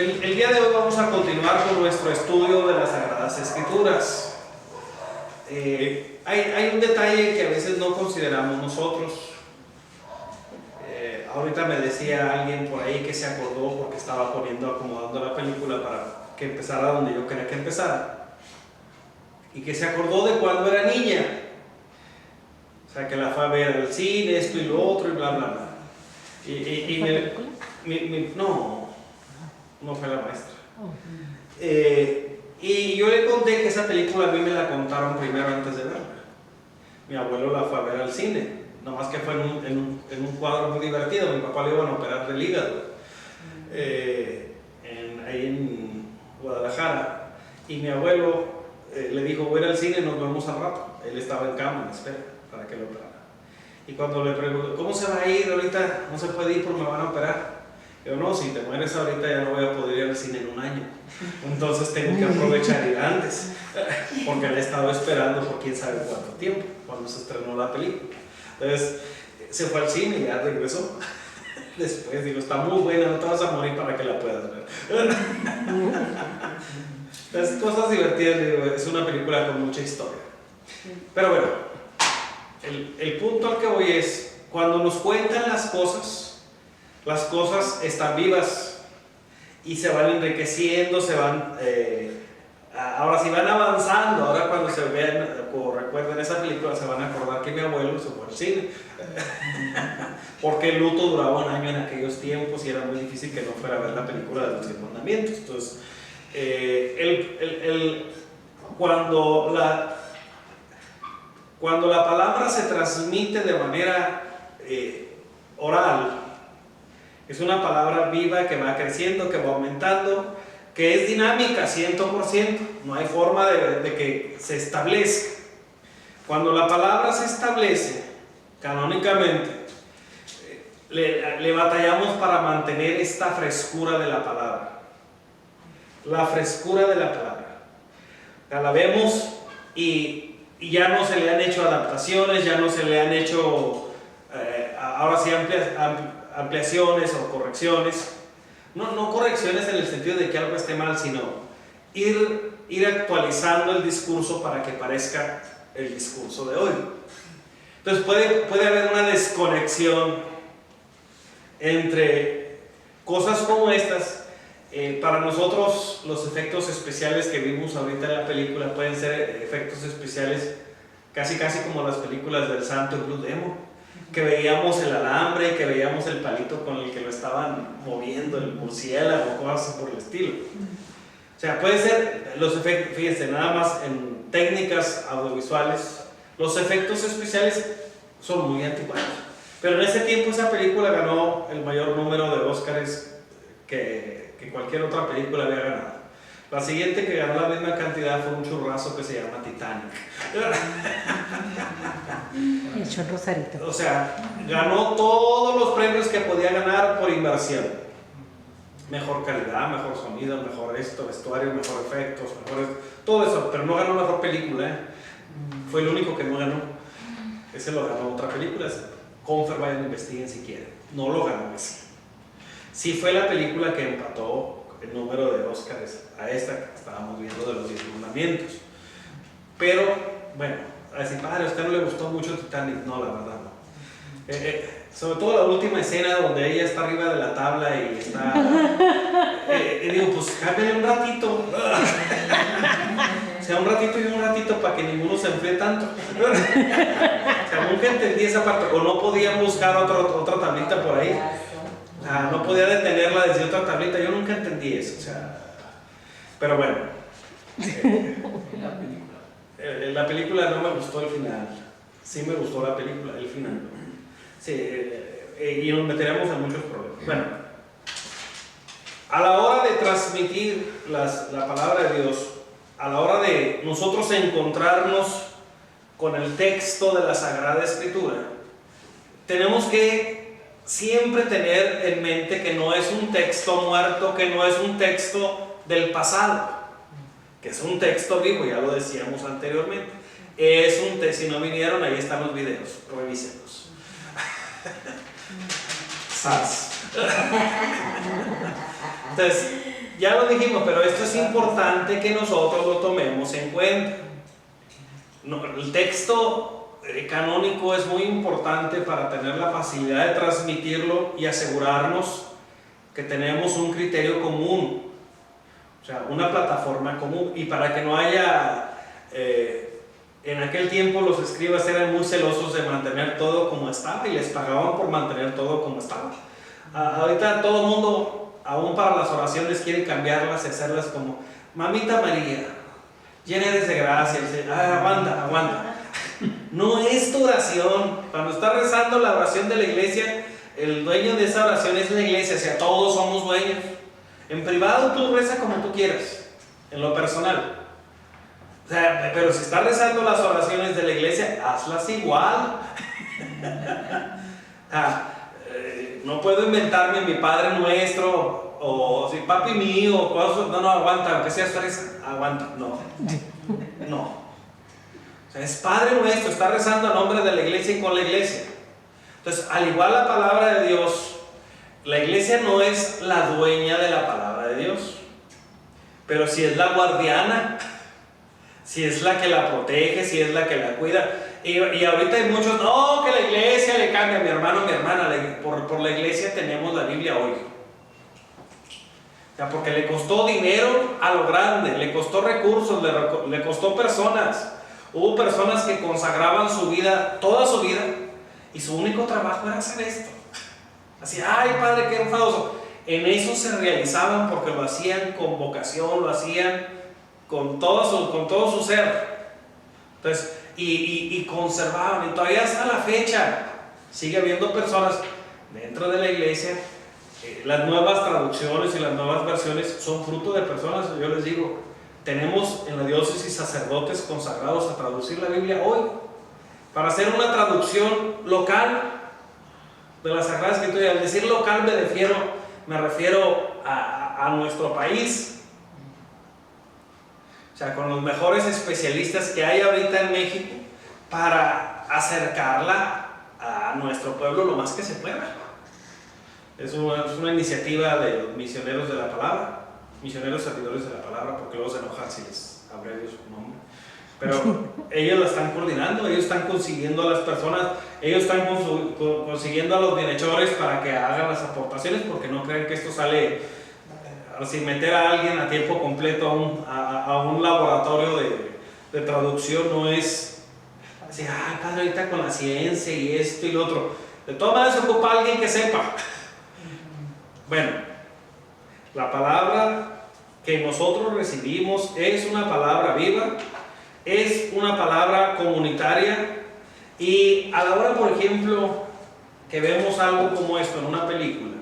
El día de hoy vamos a continuar con nuestro estudio de las Sagradas Escrituras. Hay un detalle que a veces no consideramos nosotros. Ahorita me decía alguien por ahí que se acordó porque estaba acomodando la película para que empezara donde yo quería que empezara. Y que se acordó de cuando era niña. O sea, que la fue a ver al cine, esto y lo otro y bla, bla, bla. No fue la maestra. Y yo le conté que esa película a mí me la contaron primero antes de verla. Mi abuelo la fue a ver al cine, nomás que fue en un cuadro muy divertido. Mi papá le iban a operar del hígado ahí en Guadalajara. Y mi abuelo le dijo: voy a ir al cine, nos vemos al rato. Él estaba en cama, en espera, para que lo operara. Y cuando le pregunté: ¿cómo se va a ir ahorita? No se puede ir porque me van a operar. Yo: no, si te mueres ahorita ya no voy a poder ir al cine en un año. Entonces tengo que aprovechar ir antes, porque le he estado esperando por quién sabe cuánto tiempo, cuando se estrenó la película. Entonces se fue al cine y ya regresó. Después digo: está muy buena, no te vas a morir para que la puedas ver. Las cosas divertidas, digo, es una película con mucha historia. Pero bueno, el punto al que voy es: cuando nos cuentan las cosas están vivas y se van enriqueciendo, ahora sí van avanzando. Ahora cuando se vean o recuerden esa película se van a acordar que mi abuelo se fue al cine porque el luto duraba un año en aquellos tiempos y era muy difícil que no fuera a ver la película de los 10 mandamientos. Entonces cuando la palabra se transmite de manera oral, es una palabra viva que va creciendo, que va aumentando, que es dinámica 100%. No hay forma de que se establezca. Cuando la palabra se establece canónicamente, le batallamos para mantener esta frescura de la palabra. La frescura de la palabra. La vemos y ya no se le han hecho adaptaciones, ya no se le han hecho ahora sí ampliaciones o correcciones. No correcciones en el sentido de que algo esté mal, sino ir actualizando el discurso para que parezca el discurso de hoy. Entonces puede haber una desconexión entre cosas como estas. Para nosotros los efectos especiales que vimos ahorita en la película pueden ser efectos especiales casi como las películas del Santo Blue Demon, que veíamos el alambre y que veíamos el palito con el que lo estaban moviendo, el murciélago, cosas por el estilo. O sea, puede ser los efectos, fíjense, nada más en técnicas audiovisuales, los efectos especiales son muy anticuados. Pero en ese tiempo esa película ganó el mayor número de Óscares que cualquier otra película había ganado. La siguiente que ganó la misma cantidad fue un churrazo que se llama Titanic. Hecho en Rosarito. O sea, ganó todos los premios que podía ganar por inversión. Mejor calidad, mejor sonido, mejor vestuario, mejor efectos, todo eso, pero no ganó mejor película. Fue el único que no ganó. Ese lo ganó otra película. Confer, vayan, investiguen si quieren. No lo ganó ese. Sí fue la película que empató el número de Óscares a esta que estábamos viendo de los 10 mandamientos. Pero, bueno, a decir: padre, ¿a usted no le gustó mucho Titanic? No, la verdad no. Sobre todo la última escena donde ella está arriba de la tabla y está... digo, pues cámbiale un ratito. O sea, un ratito para que ninguno se enfríe tanto. O sea, nunca entendí esa parte. O no podían buscar otra tablita por ahí. No podía detenerla desde otra tablita. Yo nunca entendí eso. O sea, pero bueno. La película no me gustó el final. Sí me gustó la película, el final. Sí, y nos meteremos en muchos problemas. Bueno, a la hora de transmitir la palabra de Dios, a la hora de nosotros encontrarnos con el texto de la Sagrada Escritura, tenemos que siempre tener en mente que no es un texto muerto, que no es un texto del pasado, que es un texto vivo, ya lo decíamos anteriormente. Si no vinieron, ahí están los videos, revísenlos. ¡Sas! Entonces, Ya lo dijimos, pero esto es importante que nosotros lo tomemos en cuenta. No, el texto canónico es muy importante para tener la facilidad de transmitirlo y asegurarnos que tenemos un criterio común, o sea, una plataforma común, y para que no haya... en aquel tiempo los escribas eran muy celosos de mantener todo como estaba y les pagaban por mantener todo como estaba. Ahorita todo el mundo, aún para las oraciones, quiere cambiarlas y hacerlas como Mamita María, llena eres de gracia. Aguanta. No es tu oración. Cuando estás rezando la oración de la iglesia, el dueño de esa oración es la iglesia, o sea, todos somos dueños. En privado tú reza como tú quieras, en lo personal. O sea, pero si estás rezando las oraciones de la iglesia, hazlas igual. No puedo inventarme mi Padre Nuestro o si Papi mío o cosas. No, aguanta, aunque seas fresa, aguanta. No. O sea, es Padre Nuestro, está rezando a nombre de la iglesia y con la iglesia. Entonces, al igual la palabra de Dios, la iglesia no es la dueña de la palabra de Dios, pero si es la guardiana, si es la que la protege, si es la que la cuida. Y ahorita hay muchos, no, que la iglesia le cambia, mi hermano, mi hermana, por la iglesia tenemos la Biblia hoy. O sea, porque le costó dinero a lo grande, le costó recursos, le costó personas. Hubo personas que consagraban su vida, toda su vida, y su único trabajo era hacer esto. Así, ay Padre, qué enfadoso. En eso se realizaban porque lo hacían con vocación, lo hacían con todo su ser. Entonces, y conservaban, y todavía hasta la fecha sigue habiendo personas dentro de la iglesia. Las nuevas traducciones y las nuevas versiones son fruto de personas. Yo les digo, tenemos en la diócesis sacerdotes consagrados a traducir la Biblia hoy, para hacer una traducción local de la Sagrada Escritura. Y al decir local me refiero a nuestro país. O sea, con los mejores especialistas que hay ahorita en México para acercarla a nuestro pueblo lo más que se pueda. Es una iniciativa de los misioneros de la palabra, misioneros servidores de la palabra, porque luego se enojan si les abrevio su nombre. Pero ellos la están coordinando, ellos están consiguiendo a las personas, ellos están consiguiendo a los bienhechores para que hagan las aportaciones, porque no creen que esto sale sin meter a alguien a tiempo completo a un laboratorio de traducción. No es así, padre, ahorita con la ciencia y esto y lo otro. De todas maneras se ocupa alguien que sepa. Bueno, la palabra que nosotros recibimos es una palabra viva, es una palabra comunitaria, y a la hora, por ejemplo, que vemos algo como esto en una película.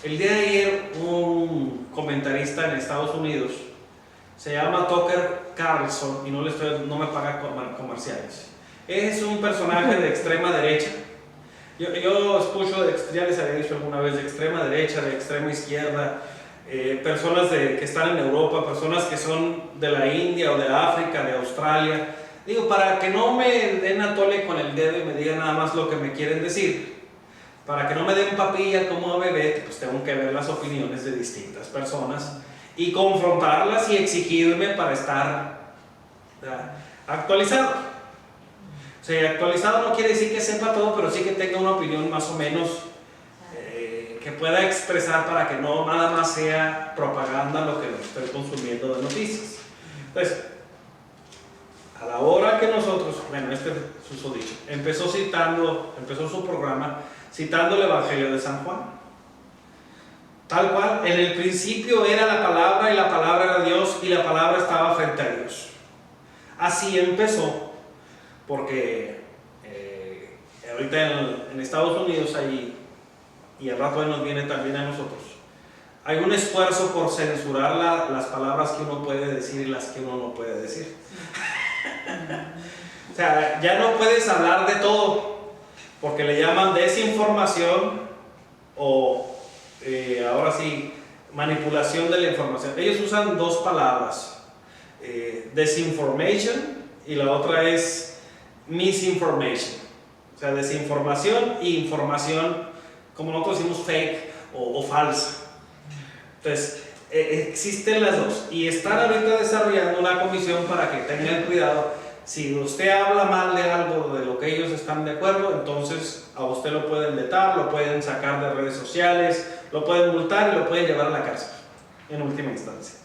El día de ayer un comentarista en Estados Unidos, se llama Tucker Carlson, y no me paga comerciales. Es un personaje de extrema derecha. Yo escucho, ya les había dicho alguna vez, de extrema derecha, de extrema izquierda, personas que están en Europa, personas que son de la India o de África, de Australia. Digo, para que no me den a tole con el dedo y me digan nada más lo que me quieren decir, para que no me den papilla como a bebé, pues tengo que ver las opiniones de distintas personas y confrontarlas y exigirme para estar actualizado. O sea, actualizado no quiere decir que sepa todo, pero sí que tenga una opinión más o menos que pueda expresar, para que no nada más sea propaganda lo que estoy consumiendo de noticias. Entonces, a la hora que nosotros, bueno, este susodicho empezó su programa citando el Evangelio de San Juan, tal cual, en el principio era la palabra, y la palabra era Dios, y la palabra estaba frente a Dios. Así empezó, porque ahorita en Estados Unidos hay, y al rato nos viene también a nosotros, hay un esfuerzo por censurar las palabras que uno puede decir y las que uno no puede decir. O sea, ya no puedes hablar de todo, porque le llaman desinformación o ahora sí, manipulación de la información. Ellos usan dos palabras, disinformation, y la otra es misinformation. O sea, desinformación e información, como nosotros decimos, fake o falsa. Entonces, existen las dos y están ahorita desarrollando una comisión para que tengan cuidado. Si usted habla mal de algo de lo que ellos están de acuerdo, entonces a usted lo pueden vetar, lo pueden sacar de redes sociales, lo pueden multar y lo pueden llevar a la cárcel en última instancia.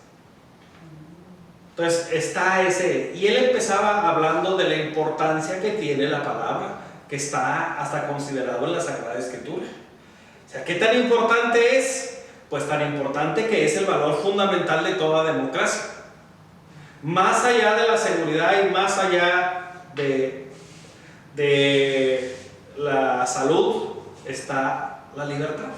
Entonces está ese, y él empezaba hablando de la importancia que tiene la palabra, que está hasta considerado en la Sagrada Escritura. O sea, ¿qué tan importante es? Pues tan importante que es el valor fundamental de toda democracia. Más allá de la seguridad y más allá de la salud está la libertad.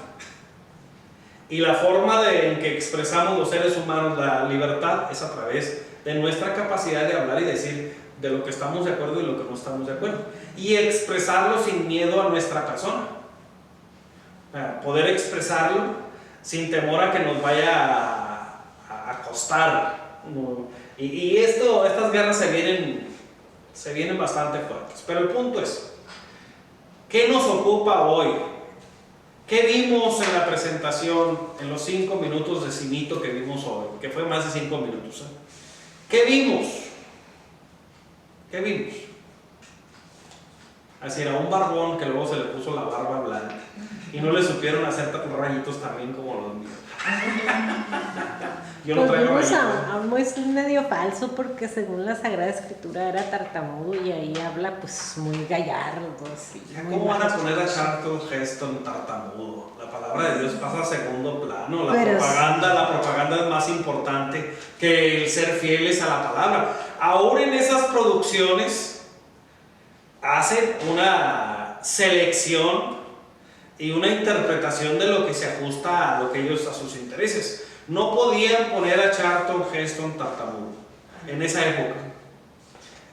Y la forma en que expresamos los seres humanos la libertad es a través de nuestra capacidad de hablar y decir de lo que estamos de acuerdo y lo que no estamos de acuerdo. Y expresarlo sin miedo a nuestra persona. Poder expresarlo sin temor a que nos vaya a costar. Y estas guerras se vienen bastante fuertes. Pero el punto es, ¿qué nos ocupa hoy? ¿Qué vimos en la presentación, en los 5 minutos de Cimito que vimos hoy? Que fue más de 5 minutos. ¿Qué vimos? ¿Qué vimos? Así era un barbón que luego se le puso la barba blanca y no le supieron hacer rayitos también como los míos. Yo no traigo rayitos. Es medio falso porque según la Sagrada Escritura era tartamudo y ahí habla pues muy gallardo. Sí, ¿Cómo van a poner a Charlton Heston tartamudo? La palabra de Dios pasa a segundo plano. La propaganda es más importante que el ser fieles a la palabra. Aún en esas producciones hacen una selección y una interpretación de lo que se ajusta a lo que ellos, a sus intereses. No podían poner a Charlton Heston tartamudo en esa época.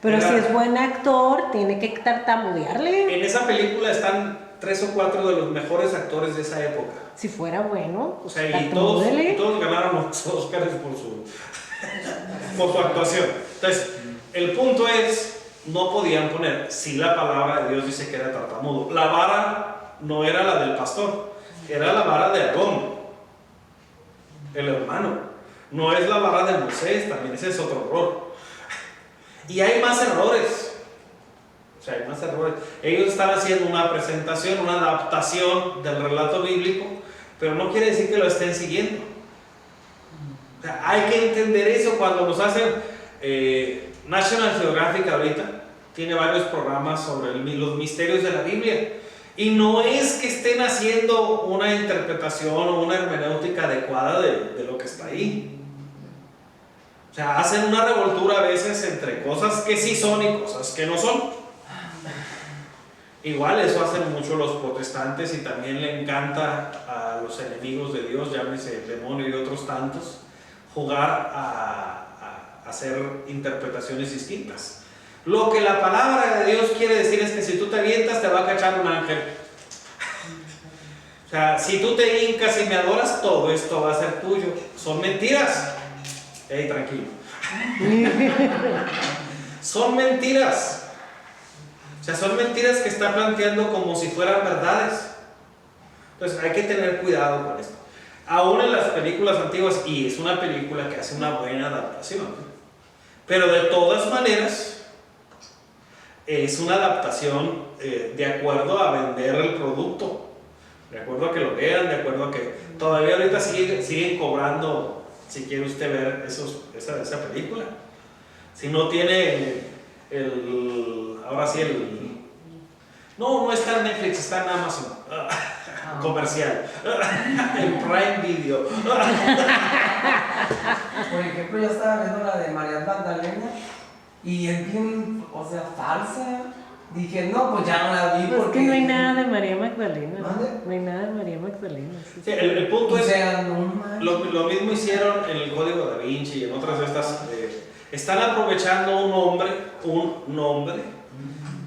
Pero si es buen actor, tiene que tartamudearle. En esa película están 3 o 4 de los mejores actores de esa época. Si fuera bueno, pues y todos ganaron los Oscars por su actuación. Entonces, el punto es, no podían poner, si la palabra de Dios dice que era tartamudo. La vara no era la del pastor, era la vara de Aarón, el hermano. No es la vara de Moisés, también ese es otro error. Y hay más errores. O sea, hay más errores. Ellos están haciendo una presentación, una adaptación del relato bíblico, pero no quiere decir que lo estén siguiendo. O sea, hay que entender eso cuando nos hacen. National Geographic ahorita tiene varios programas sobre los misterios de la Biblia. Y no es que estén haciendo una interpretación o una hermenéutica adecuada de lo que está ahí. O sea, hacen una revoltura a veces entre cosas que sí son y cosas que no son. Igual eso hacen mucho los protestantes y también le encanta a los enemigos de Dios, llámese el demonio y otros tantos, jugar a hacer interpretaciones distintas. Lo que la palabra de Dios quiere decir es que si tú te avientas te va a cachar un ángel. O sea, si tú te hincas y me adoras, todo esto va a ser tuyo. Son mentiras. Ey, tranquilo. Son mentiras. O sea, son mentiras que está planteando como si fueran verdades. Entonces hay que tener cuidado con esto. Aún en las películas antiguas, y es una película que hace una buena adaptación, pero de todas maneras es una adaptación de acuerdo a vender el producto, de acuerdo a que lo vean, de acuerdo a que todavía ahorita siguen cobrando si quiere usted ver esa película. Si no tiene ahora sí no está en Netflix, está en Amazon. Comercial. En Prime Video. Por ejemplo, yo estaba viendo la de María Magdalena y es bien, o sea, falsa. Dije, no, pues ya no la vi porque... Es que no hay nada de María Magdalena. ¿Dónde? No hay nada de María Magdalena. Sí, el punto es, no lo mismo hicieron en el Código Da Vinci y en otras de estas. Están aprovechando un nombre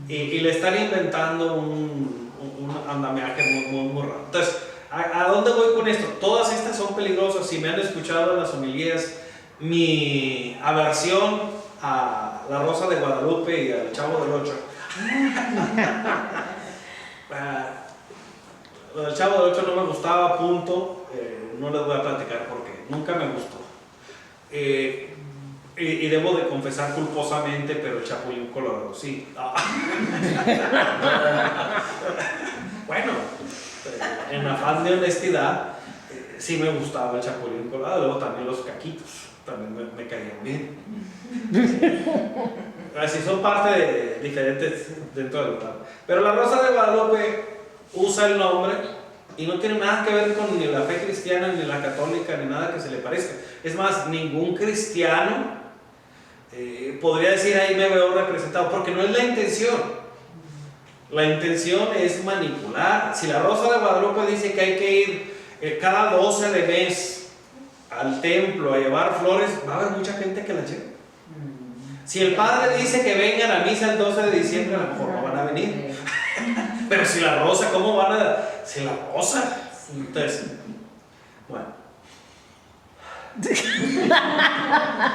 y le están inventando un andamiaje muy raro. Entonces, ¿a dónde voy con esto? Todas estas son peligrosas. Si me han escuchado en las homilías, mi aversión a La Rosa de Guadalupe y al Chavo del Ocho. Lo del Chavo del Ocho no me gustaba, punto. No les voy a platicar por qué. nunca me gustó. Y debo de confesar culposamente, pero el Chapulín Colorado sí. Bueno, en afán de honestidad, sí me gustaba el Chapulín Colorado. Luego también los caquitos, también me caían bien. Así son parte de diferentes dentro del lugar. Pero la Rosa de Guadalupe usa el nombre y no tiene nada que ver con ni la fe cristiana, ni la católica, ni nada que se le parezca. Es más, ningún cristiano podría decir ahí me veo representado, porque no es la intención. La intención es manipular. Si la Rosa de Guadalupe dice que hay que ir cada 12 de mes al templo a llevar flores, va a haber mucha gente que la lleve. Si el padre dice que vengan a misa el 12 de diciembre, a lo mejor no van a venir. Pero si la Rosa, ¿cómo van a...? Si la Rosa. Entonces, bueno.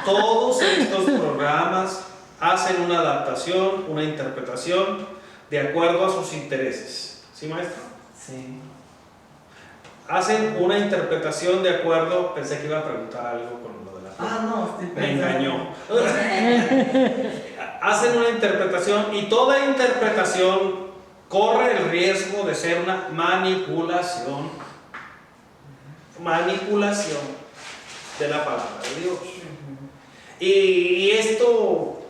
Todos estos programas hacen una adaptación, una interpretación de acuerdo a sus intereses. ¿Sí, maestro? Sí. Hacen una interpretación de acuerdo... Pensé que iba a preguntar algo con lo de la fe. No, estoy Me pensando. engañó. Hacen una interpretación y toda interpretación corre el riesgo de ser una manipulación. Manipulación de la palabra de Dios. Y esto,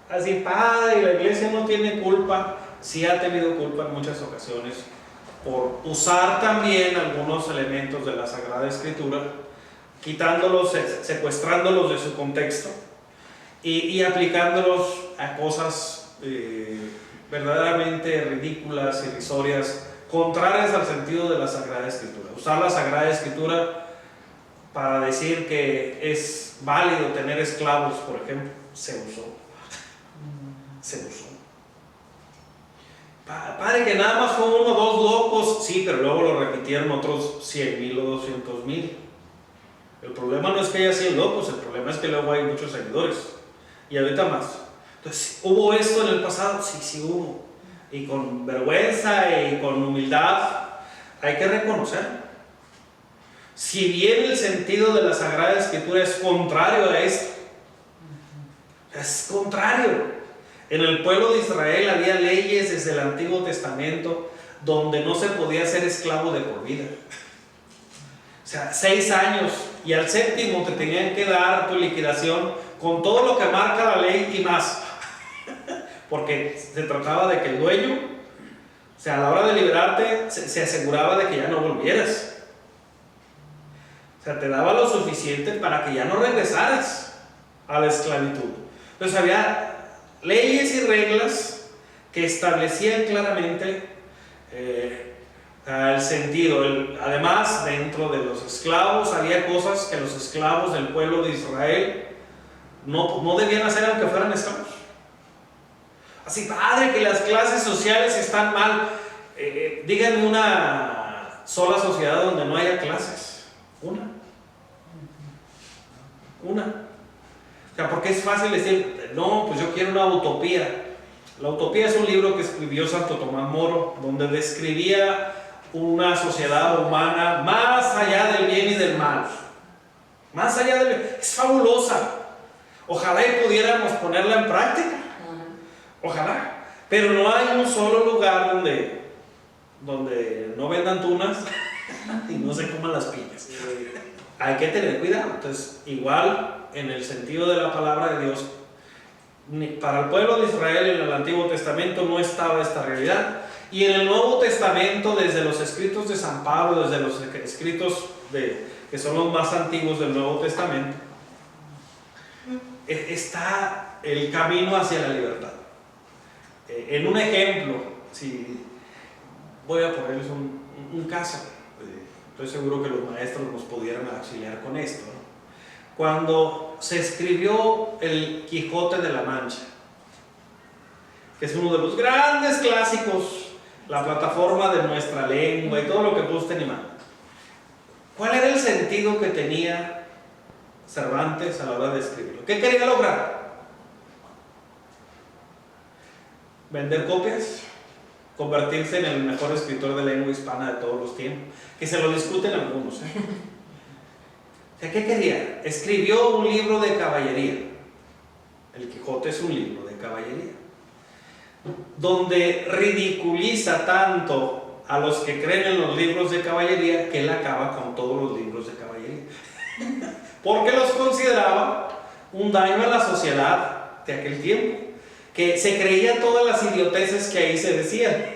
así, padre, la iglesia no tiene culpa, sí ha tenido culpa en muchas ocasiones por usar también algunos elementos de la Sagrada Escritura, quitándolos, secuestrándolos de su contexto y aplicándolos a cosas verdaderamente ridículas, irrisorias, contrarias al sentido de la Sagrada Escritura. Usar la Sagrada Escritura para decir que es válido tener esclavos, por ejemplo, se usó. Padre, que nada más fue 1 o 2 locos, sí, pero luego lo repitieron otros 100,000 o 200,000. El problema no es que haya 100 locos, el problema es que luego hay muchos seguidores. Y ahorita más. Entonces, ¿hubo esto en el pasado? Sí hubo. Y con vergüenza y con humildad hay que reconocerlo. Si bien el sentido de la Sagrada Escritura es contrario a esto, es contrario. En el pueblo de Israel había leyes desde el Antiguo Testamento donde no se podía ser esclavo de por vida. O sea, 6 años, y al 7º te tenían que dar tu liquidación con todo lo que marca la ley y más. Porque se trataba de que el dueño, o sea, a la hora de liberarte, se aseguraba de que ya no volvieras. O sea, te daba lo suficiente para que ya no regresaras a la esclavitud. Entonces había leyes y reglas que establecían claramente el sentido. Además, dentro de los esclavos había cosas que los esclavos del pueblo de Israel no debían hacer aunque fueran esclavos. Así, padre, que las clases sociales están mal. Díganme una sola sociedad donde no haya clases. Una. O sea, porque es fácil decir, no, pues yo quiero una utopía. La utopía es un libro que escribió Santo Tomás Moro, donde describía una sociedad humana más allá del bien y del mal. Más allá del bien. Es fabulosa. Ojalá y pudiéramos ponerla en práctica. Ojalá. Pero no hay un solo lugar donde no vendan tunas y no se coman las piñas. Hay que tener cuidado. Entonces, igual en el sentido de la palabra de Dios, para el pueblo de Israel en el Antiguo Testamento no estaba esta realidad, y en el Nuevo Testamento, desde los escritos de San Pablo, desde los escritos que son los más antiguos del Nuevo Testamento, está el camino hacia la libertad. En un ejemplo, si voy a ponerles un caso, estoy seguro que los maestros nos pudieran auxiliar con esto, ¿no? Cuando se escribió el Quijote de la Mancha, que es uno de los grandes clásicos, la plataforma de nuestra lengua y todo lo que gusten y manden, ¿cuál era el sentido que tenía Cervantes a la hora de escribirlo? ¿Qué quería lograr? ¿Vender copias? ¿Convertirse en el mejor escritor de lengua hispana de todos los tiempos? Que se lo discuten algunos, ¿eh? ¿Qué quería? Escribió un libro de caballería. El Quijote es un libro de caballería, donde ridiculiza tanto a los que creen en los libros de caballería que él acaba con todos los libros de caballería. Porque los consideraba un daño a la sociedad de aquel tiempo, que se creía todas las idioteces que ahí se decían.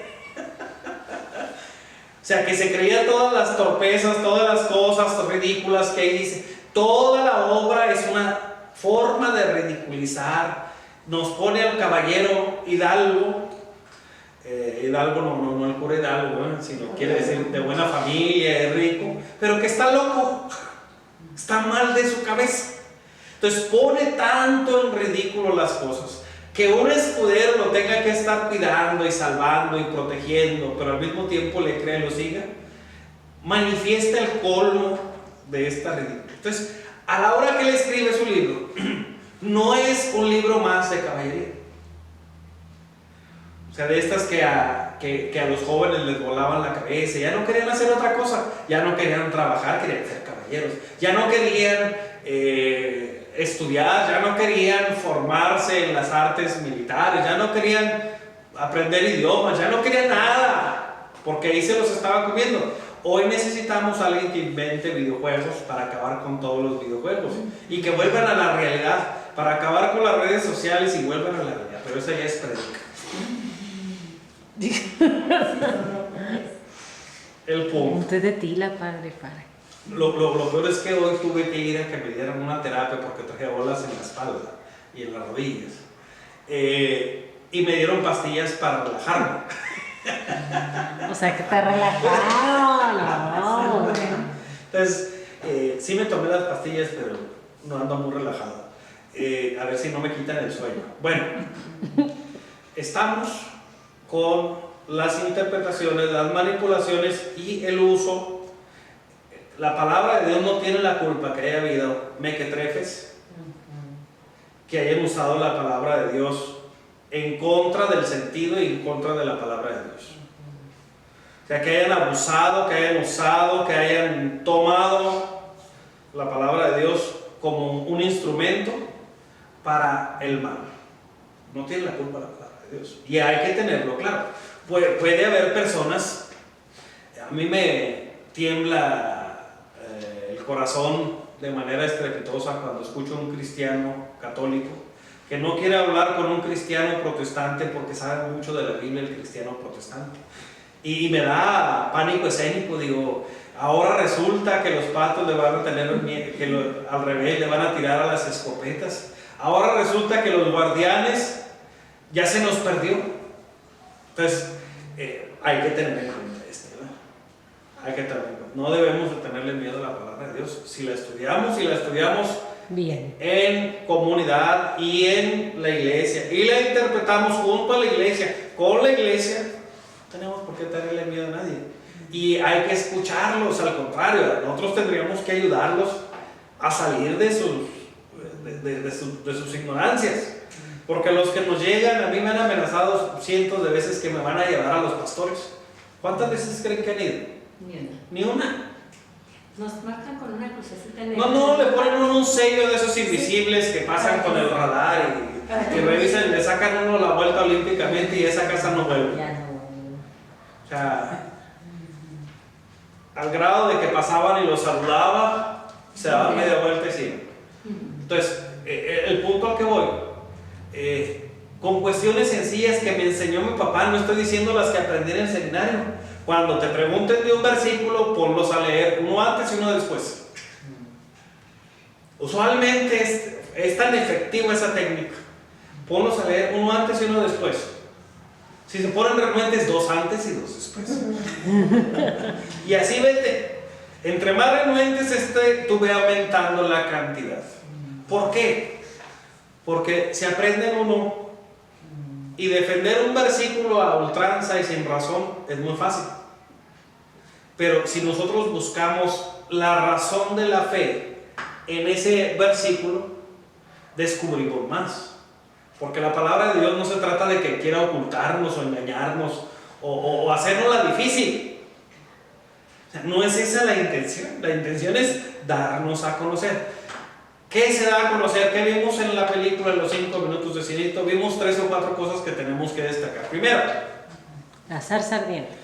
O sea, que se creía todas las torpezas, todas las cosas ridículas que ahí dice. Toda la obra es una forma de ridiculizar. Nos pone al caballero Hidalgo, Hidalgo no el cura Hidalgo, sino quiere decir de buena familia, es rico, pero que está loco, está mal de su cabeza. Entonces pone tanto en ridículo las cosas, que un escudero lo tenga que estar cuidando y salvando y protegiendo, pero al mismo tiempo le cree, lo siga, manifiesta el colmo de esta ridícula. Entonces, a la hora que él escribe su libro, no es un libro más de caballería. O sea, de estas que a los jóvenes les volaban la cabeza, ya no querían hacer otra cosa, ya no querían trabajar, querían ser caballeros, ya no querían estudiar, ya no querían formarse en las artes militares, ya no querían aprender idiomas, ya no querían nada, porque ahí se los estaba comiendo. Hoy necesitamos a alguien que invente videojuegos para acabar con todos los videojuegos y que vuelvan a la realidad, para acabar con las redes sociales y vuelvan a la realidad, pero esa ya es predica. El punto. Usted de tila, padre. Lo peor es que hoy tuve que ir a que me dieran una terapia porque traía bolas en la espalda y en las rodillas. Y me dieron pastillas para relajarme. O sea que está relajado, no. Entonces, sí me tomé las pastillas, pero no ando muy relajado. A ver si no me quitan el sueño. Bueno, estamos con las interpretaciones, las manipulaciones y el uso. La palabra de Dios no tiene la culpa que haya habido mequetrefes que hayan usado la palabra de Dios en contra del sentido y en contra de la palabra de Dios. O sea, que hayan abusado, que hayan usado, que hayan tomado la palabra de Dios como un instrumento para el mal. No tiene la culpa la palabra de Dios. Y hay que tenerlo claro. Puede haber personas, a mí me tiembla el corazón de manera estrepitosa cuando escucho a un cristiano católico que no quiere hablar con un cristiano protestante porque sabe mucho de la Biblia el cristiano protestante. Y me da pánico escénico, digo, ahora resulta que los patos le van a tener miedo, que al revés le van a tirar a las escopetas. Ahora resulta que los guardianes ya se nos perdió. Entonces, hay que tener en cuenta esto, ¿verdad? Hay que tener en cuenta. No debemos de tenerle miedo a la palabra de Dios. Si la estudiamos bien, en comunidad y en la iglesia, y la interpretamos junto a la iglesia, con la iglesia, no tenemos por qué tenerle miedo a nadie. Y hay que escucharlos, al contrario, nosotros tendríamos que ayudarlos a salir de sus ignorancias. Porque los que nos llegan, a mí me han amenazado cientos de veces que me van a llevar a los pastores. ¿Cuántas veces creen que han ido? Ni una. Nos marcan con una crucecita negra. No, le ponen un sello de esos invisibles que pasan con el radar y que revisan, le sacan uno la vuelta olímpicamente y esa casa no vuelve. Ya no. O sea, al grado de que pasaban y los saludaba, se daban media vuelta y siguen. Entonces, el punto al que voy, con cuestiones sencillas que me enseñó mi papá, no estoy diciendo las que aprendí en el seminario. Cuando te pregunten de un versículo, ponlos a leer, uno antes y uno después. Usualmente es tan efectiva esa técnica. Ponlos a leer uno antes y uno después. Si se ponen renuentes, dos antes y dos después. Y así vete. Entre más renuentes tú ve aumentando la cantidad. ¿Por qué? Porque se aprenden uno y defender un versículo a ultranza y sin razón es muy fácil. Pero si nosotros buscamos la razón de la fe en ese versículo, descubrimos más. Porque la palabra de Dios no se trata de que quiera ocultarnos o engañarnos o hacernos la difícil. O sea, no es esa la intención es darnos a conocer. ¿Qué se da a conocer? ¿Qué vimos en la película en los 5 minutos de cinito? Vimos 3 o 4 cosas que tenemos que destacar. Primero, La zarza ardiente.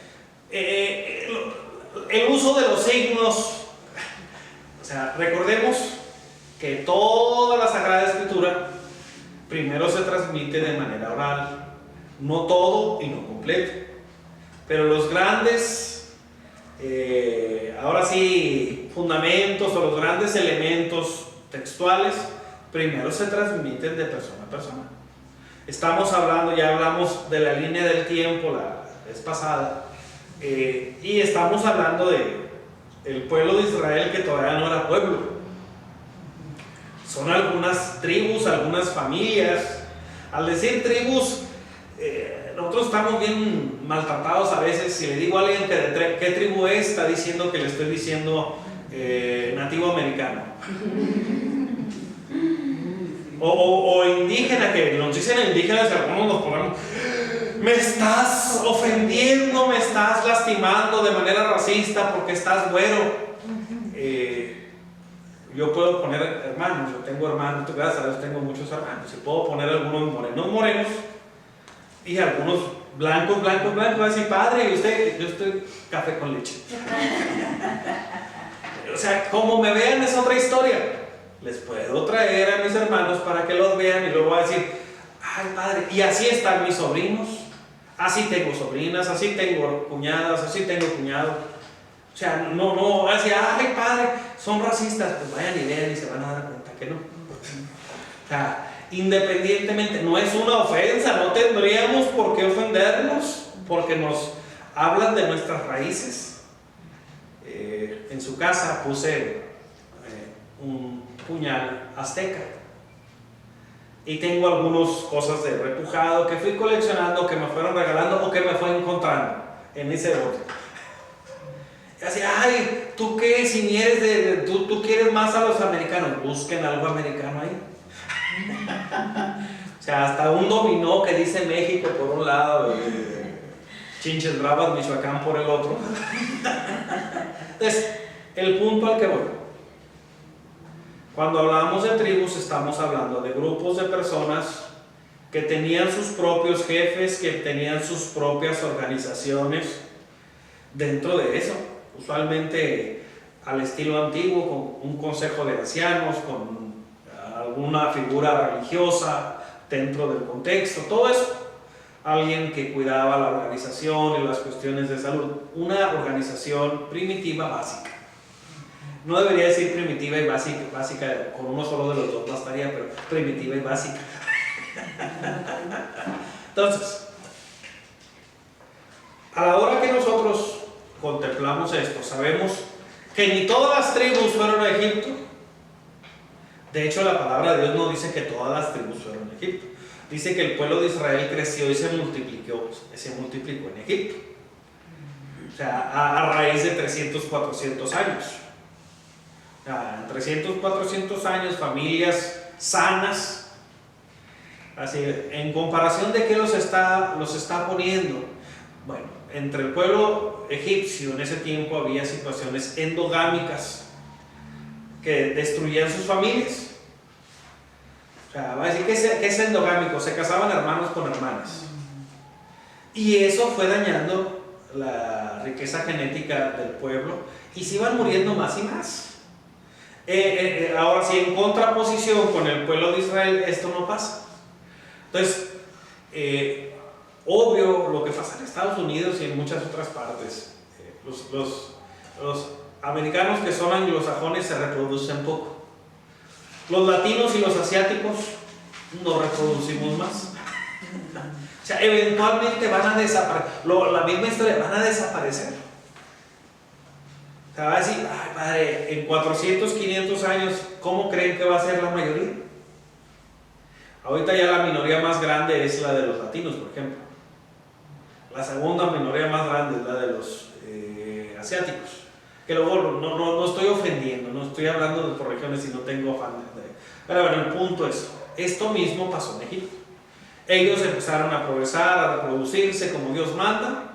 el uso de los signos. O sea, recordemos que toda la Sagrada Escritura primero se transmite de manera oral, no todo y no completo, pero los grandes, ahora sí, fundamentos o los grandes elementos textuales primero se transmiten de persona a persona. Estamos hablando, ya hablamos de la línea del tiempo la vez pasada, y estamos hablando de el pueblo de Israel que todavía no era pueblo. Son algunas tribus, algunas familias. Al decir tribus, nosotros estamos bien maltratados a veces. Si le digo a alguien que de qué tribu es, está diciendo que le estoy diciendo nativo americano. O indígena, que nos dicen indígenas, algunos nos ponemos, me estás ofendiendo, me estás lastimando de manera racista porque estás güero. Yo puedo poner hermanos, yo tengo hermanos, gracias a Dios tengo muchos hermanos, y puedo poner algunos morenos y algunos blancos, va a decir, padre, y usted, yo estoy café con leche. O sea, como me vean es otra historia. Les puedo traer a mis hermanos para que los vean y luego voy a decir, ay padre, y así están mis sobrinos, así tengo sobrinas, así tengo cuñadas, así tengo cuñados. O sea, no, así, ay padre, son racistas, pues vayan y vean y se van a dar cuenta que no. O sea, independientemente, no es una ofensa, no tendríamos por qué ofendernos, porque nos hablan de nuestras raíces. En su casa puse un puñal azteca y tengo algunas cosas de repujado que fui coleccionando, que me fueron regalando o que me fue encontrando en ese bote. Y así, ay, ¿tú qué? Si ni eres tú quieres más a los americanos, busquen algo americano ahí. O sea, hasta un dominó que dice México por un lado, Chinches Bravas, Michoacán por el otro. Entonces, el punto al que voy. Cuando hablamos de tribus, estamos hablando de grupos de personas que tenían sus propios jefes, que tenían sus propias organizaciones dentro de eso. Usualmente al estilo antiguo, con un consejo de ancianos, con alguna figura religiosa dentro del contexto, todo eso. Alguien que cuidaba la organización y las cuestiones de salud. Una organización primitiva básica. No debería decir primitiva y básica, con uno solo de los dos bastaría, pero primitiva y básica. Entonces, a la hora que nosotros contemplamos esto, sabemos que ni todas las tribus fueron a Egipto. De hecho, la palabra de Dios no dice que todas las tribus fueron a Egipto. Dice que el pueblo de Israel creció y se multiplicó en Egipto. O sea, a raíz de 300, 400 años. En 300, 400 años, familias sanas. Así, en comparación de qué los está poniendo. Bueno, entre el pueblo egipcio en ese tiempo había situaciones endogámicas que destruían sus familias. O sea, va a decir, ¿qué es endogámico? Se casaban hermanos con hermanas. Y eso fue dañando la riqueza genética del pueblo y se iban muriendo más y más. Ahora, si en contraposición con el pueblo de Israel, esto no pasa. Entonces, obvio lo que pasa en Estados Unidos y en muchas otras partes. Los americanos que son anglosajones se reproducen poco. Los latinos y los asiáticos no reproducimos más. O sea, eventualmente van a desaparecer. La misma historia, van a desaparecer. O sea, va a decir, ay padre, en 400, 500 años, ¿cómo creen que va a ser la mayoría? Ahorita ya la minoría más grande es la de los latinos, por ejemplo. La segunda minoría más grande es la de los asiáticos. Que luego no estoy ofendiendo, no estoy hablando por regiones y no tengo afán de... Pero bueno, el punto es, esto mismo pasó en Egipto. Ellos empezaron a progresar, a reproducirse como Dios manda.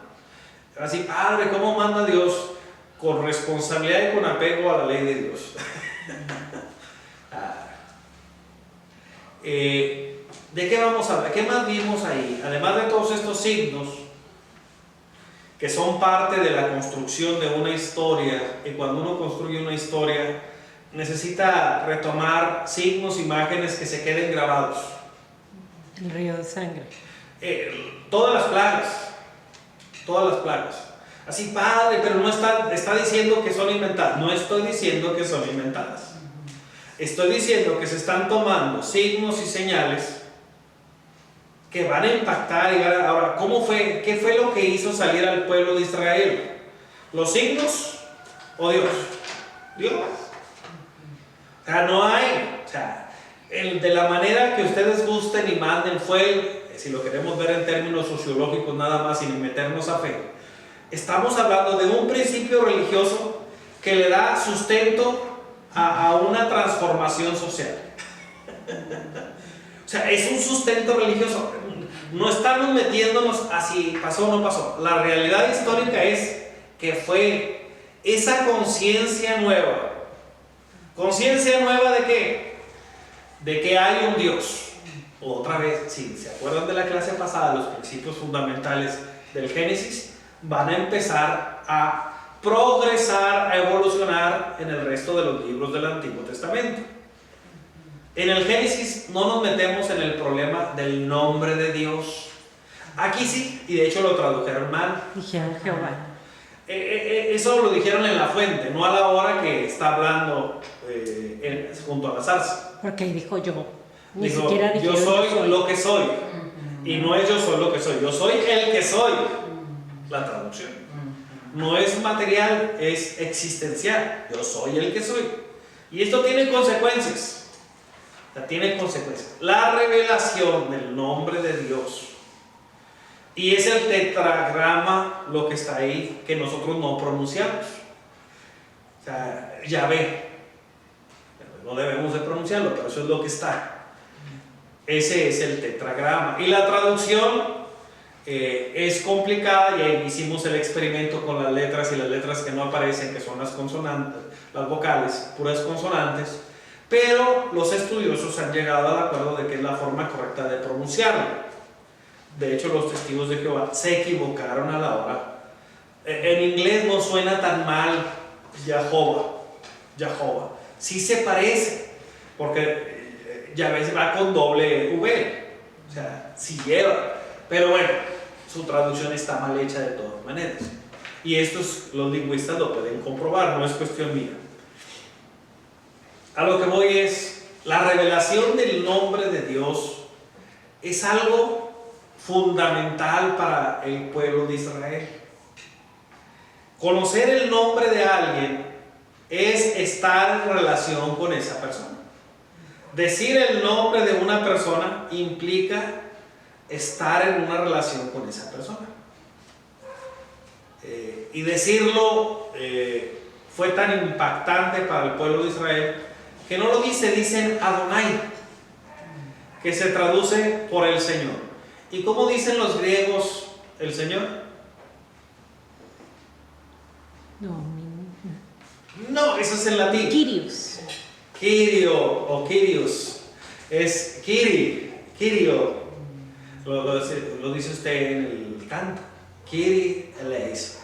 Así, padre, ¿cómo manda Dios? con responsabilidad y con apego a la ley de Dios. ¿De qué vamos a hablar? ¿Qué más vimos ahí? Además de todos estos signos que son parte de la construcción de una historia, y cuando uno construye una historia necesita retomar signos, imágenes que se queden grabados. El río de sangre. Todas las plagas. Así, padre, pero no está diciendo que son inventadas. No estoy diciendo que son inventadas. Estoy diciendo que se están tomando signos y señales que van a impactar. Ahora, ¿qué fue lo que hizo salir al pueblo de Israel? ¿Los signos o Dios? Dios. O sea, no hay. O sea, de la manera que ustedes gusten y manden si lo queremos ver en términos sociológicos nada más, sin meternos a fe, estamos hablando de un principio religioso que le da sustento a una transformación social. O sea, es un sustento religioso. No estamos metiéndonos a si pasó o no pasó. La realidad histórica es que fue esa conciencia nueva. ¿Conciencia nueva de qué? De que hay un Dios. Otra vez, si se acuerdan de la clase pasada, los principios fundamentales del Génesis van a empezar a progresar, a evolucionar en el resto de los libros del Antiguo Testamento. En el Génesis no nos metemos en el problema del nombre de Dios. Aquí sí, y de hecho lo tradujeron mal. Dijeron Jehová. Eso lo dijeron en la fuente, no a la hora que está hablando junto a la zarza. Porque ahí dijo yo. Dijo, yo soy lo que soy. Y no es yo soy lo que soy, yo soy el que soy. La traducción. No es material, es existencial. Yo soy el que soy. Y esto tiene consecuencias. Tiene consecuencias. La revelación del nombre de Dios. Y es el tetragrama lo que está ahí, que nosotros no pronunciamos. O sea, Yahvé. No debemos de pronunciarlo, pero eso es lo que está. Ese es el tetragrama. Y la traducción es complicada, y ahí hicimos el experimento con las letras, y las letras que no aparecen, que son las consonantes, las vocales, puras consonantes. Pero los estudiosos han llegado al acuerdo de que es la forma correcta de pronunciarlo. De hecho, los testigos de Jehová se equivocaron a la hora. En inglés no suena tan mal Jehová. Sí se parece, porque Yahvé va con doble V. O sea, sí lleva. Pero bueno, su traducción está mal hecha de todas maneras. Y estos, los lingüistas lo pueden comprobar, no es cuestión mía. A lo que voy es, la revelación del nombre de Dios es algo fundamental para el pueblo de Israel. Conocer el nombre de alguien es estar en relación con esa persona. Decir el nombre de una persona implica estar en una relación con esa persona. Y decirlo fue tan impactante para el pueblo de Israel que no lo dicen Adonai, que se traduce por el Señor. ¿Y cómo dicen los griegos el Señor? No, eso es en latín. Kyrios. Kyrio o Kyrios. Es Kyrio. Lo dice usted en el canto. Kyrie eleison.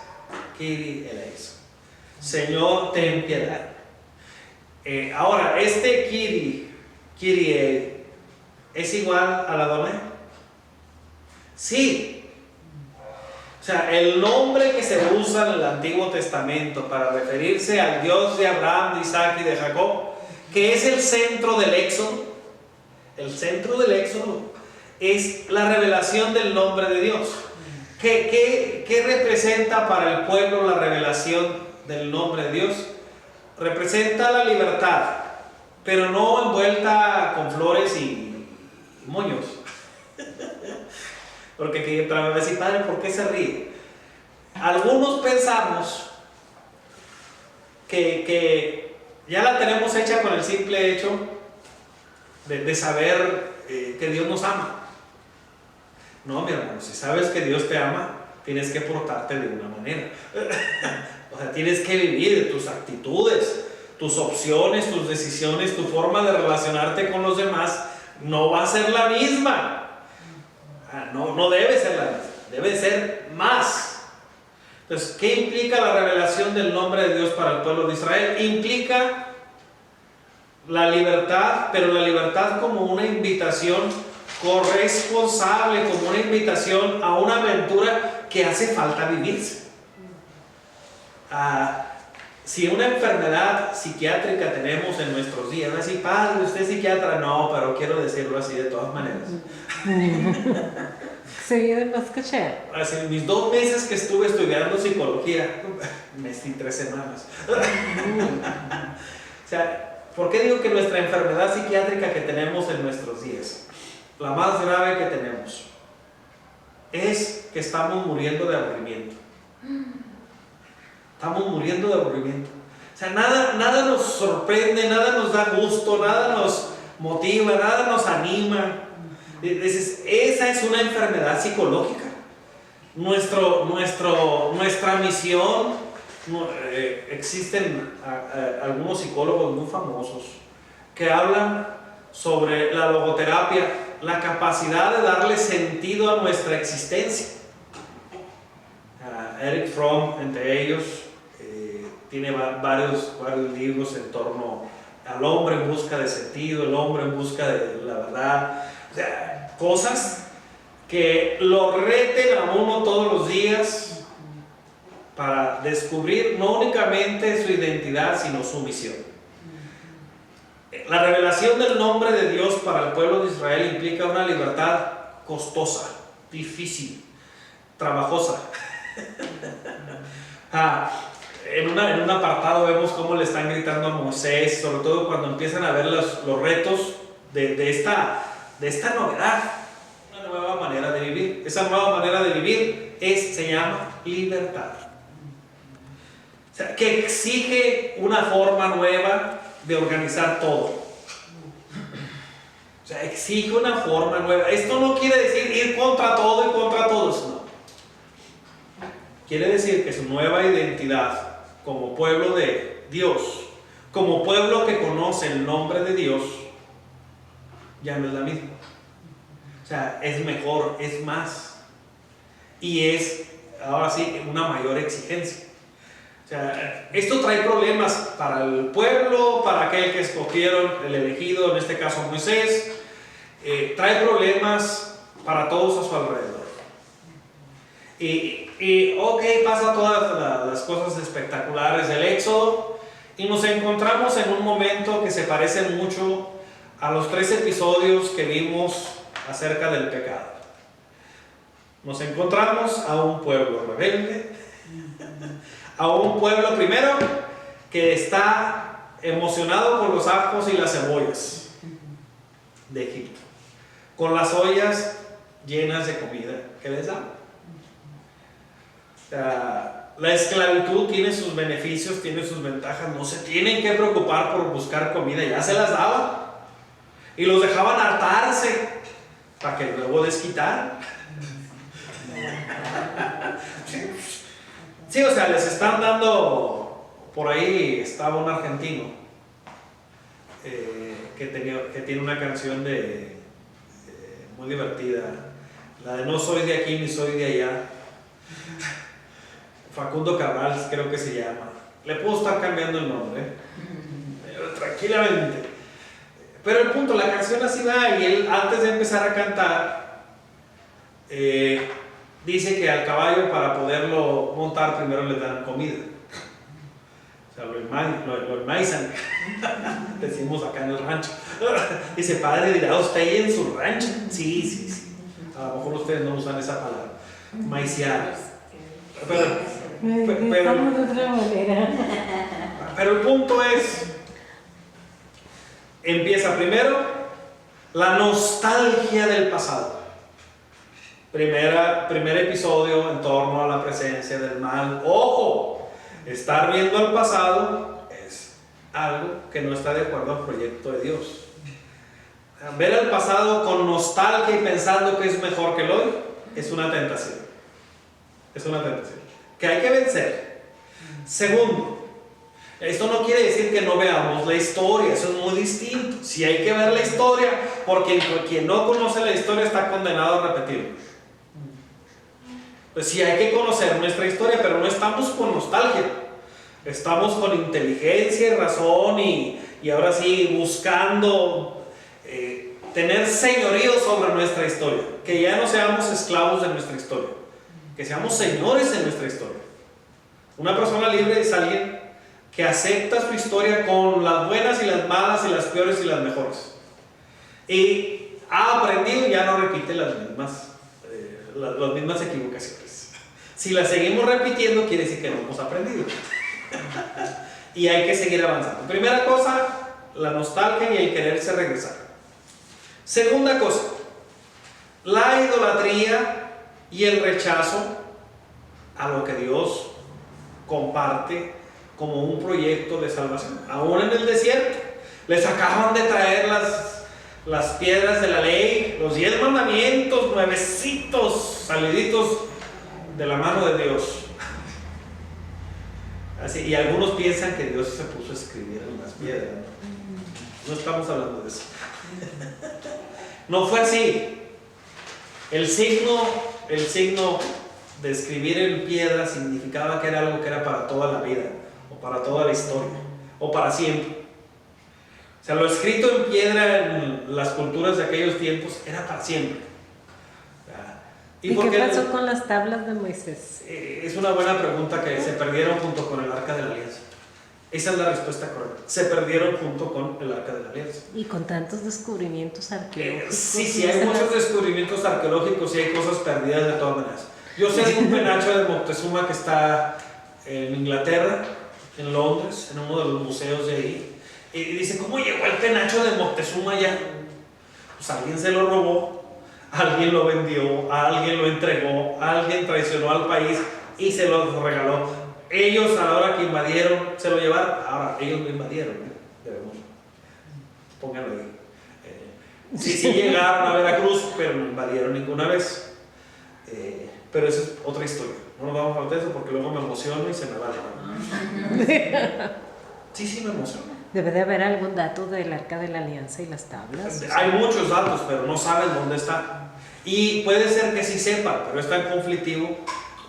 Señor, ten piedad. Ahora, este Kyrie ¿es igual al Adonai? Sí. O sea, el nombre que se usa en el Antiguo Testamento para referirse al Dios de Abraham, de Isaac y de Jacob, que es el centro del Éxodo. El centro del Éxodo es la revelación del nombre de Dios. ¿Qué representa para el pueblo la revelación del nombre de Dios? Representa la libertad, pero no envuelta con flores y moños. Porque que otra vez decir, padre, ¿por qué se ríe? Algunos pensamos que ya la tenemos hecha con el simple hecho de saber que Dios nos ama. No, mi hermano, si sabes que Dios te ama, tienes que portarte de una manera. O sea, tienes que vivir tus actitudes, tus opciones, tus decisiones, tu forma de relacionarte con los demás no va a ser la misma. No debe ser la misma, debe ser más. Entonces, ¿qué implica la revelación del nombre de Dios para el pueblo de Israel? Implica la libertad, pero la libertad como una invitación corresponsable, como una invitación a una aventura que hace falta vivirse. Si una enfermedad psiquiátrica tenemos en nuestros días, ¿no? Así, padre, usted es psiquiatra, no, pero quiero decirlo así de todas maneras. Se viene más escuchar. Así, mis 2 meses que estuve estudiando psicología, mes y 3 semanas. O sea, ¿por qué digo que nuestra enfermedad psiquiátrica que tenemos en nuestros días, la más grave que tenemos, es que estamos muriendo de aburrimiento? Estamos muriendo de aburrimiento. O sea, nada nos sorprende, nada nos da gusto, nada nos motiva, nada nos anima. Esa es una enfermedad psicológica. Nuestra misión, existen algunos psicólogos muy famosos que hablan sobre la logoterapia, la capacidad de darle sentido a nuestra existencia. Eric Fromm, entre ellos, tiene varios libros en torno al hombre en busca de sentido, el hombre en busca de la verdad. O sea, cosas que lo reten a uno todos los días para descubrir no únicamente su identidad, sino su misión. La revelación del nombre de Dios para el pueblo de Israel implica una libertad costosa, difícil, trabajosa. En un apartado vemos cómo le están gritando a Moisés, sobre todo cuando empiezan a ver los retos de esta novedad, una nueva manera de vivir. Esa nueva manera de vivir se llama libertad. O sea, que exige una forma nueva de organizar todo. O sea, exige una forma nueva. Esto no quiere decir ir contra todo y contra todos, no. Quiere decir que su nueva identidad como pueblo de Dios, como pueblo que conoce el nombre de Dios, ya no es la misma. O sea, es mejor, es más. Y es, ahora sí, una mayor exigencia. O sea, esto trae problemas para el pueblo, para aquel que escogieron, el elegido, en este caso Moisés. Trae problemas para todos a su alrededor. Ok, pasa todas las cosas espectaculares del Éxodo y nos encontramos en un momento que se parece mucho a los 3 episodios que vimos acerca del pecado. Nos encontramos a un pueblo rebelde, a un pueblo primero que está emocionado con los ajos y las cebollas de Egipto, con las ollas llenas de comida que les dan. La esclavitud tiene sus beneficios, tiene sus ventajas, no se tienen que preocupar por buscar comida, ya se las daban y los dejaban hartarse para que luego desquitaran. Sí, o sea, les están dando. Por ahí estaba un argentino que tiene una canción muy divertida, la de No soy de aquí ni soy de allá. Facundo Cabral creo que se llama. Le puedo estar cambiando el nombre, tranquilamente. Pero el punto, la canción así va, y él antes de empezar a cantar dice que al caballo, para poderlo montar, primero le dan comida. O sea, lo enmaizan. Decimos acá en el rancho. Dice, padre, dirá usted ahí en su rancho. Sí. A lo mejor ustedes no usan esa palabra. Maiciar. Pero el punto es, empieza primero la nostalgia del pasado. Primer episodio en torno a la presencia del mal. Ojo, estar viendo al pasado es algo que no está de acuerdo al proyecto de Dios. Ver al pasado con nostalgia y pensando que es mejor que el hoy es una tentación. Es una tentación que hay que vencer. Segundo, esto no quiere decir que no veamos la historia, eso es muy distinto. Si hay que ver la historia, porque quien no conoce la historia está condenado a repetirla. Pues sí hay que conocer nuestra historia, pero no estamos con nostalgia. Estamos con inteligencia y razón y ahora sí buscando tener señorío sobre nuestra historia. Que ya no seamos esclavos de nuestra historia, que seamos señores en nuestra historia. Una persona libre es alguien que acepta su historia con las buenas y las malas y las peores y las mejores. Y ha aprendido y ya no repite las mismas equivocaciones. Si las seguimos repitiendo, quiere decir que no hemos aprendido. Y hay que seguir avanzando. Primera cosa, la nostalgia y el quererse regresar. Segunda cosa, la idolatría y el rechazo a lo que Dios comparte como un proyecto de salvación. Aún en el desierto les acaban de traer las piedras de la ley, los 10 mandamientos, nuevecitos, saliditos de la mano de Dios. Así, y algunos piensan que Dios se puso a escribir en las piedras. No estamos hablando de eso. No fue así. El signo de escribir en piedra significaba que era algo que era para toda la vida, o para toda la historia, o para siempre. O sea, lo escrito en piedra en las culturas de aquellos tiempos era para siempre. ¿Y qué pasó con las tablas de Moisés? Es una buena pregunta, que se perdieron junto con el Arca de la Alianza. Esa es la respuesta correcta. Se perdieron junto con el Arca de la Alianza. Y con tantos descubrimientos arqueológicos. Sí, hay muchos descubrimientos arqueológicos y hay cosas perdidas de todas maneras. Yo sé de un penacho de Moctezuma que está en Inglaterra, en Londres, en uno de los museos de ahí. Y dice, ¿cómo llegó el penacho de Moctezuma allá? Pues alguien se lo robó, alguien lo vendió, alguien lo entregó, alguien traicionó al país y se lo regaló. Ellos a la hora que invadieron se lo llevaron. Ahora ellos lo invadieron, debemos, pónganlo ahí. Sí llegaron a Veracruz, pero no invadieron ninguna vez. Pero esa es otra historia. No nos vamos a hablar de eso porque luego me emociono y se me va la mano. Sí, me emociono. Debe de haber algún dato del Arca de la Alianza y las tablas. Hay muchos datos, pero no saben dónde está. Y puede ser que sí sepan, pero es tan conflictivo.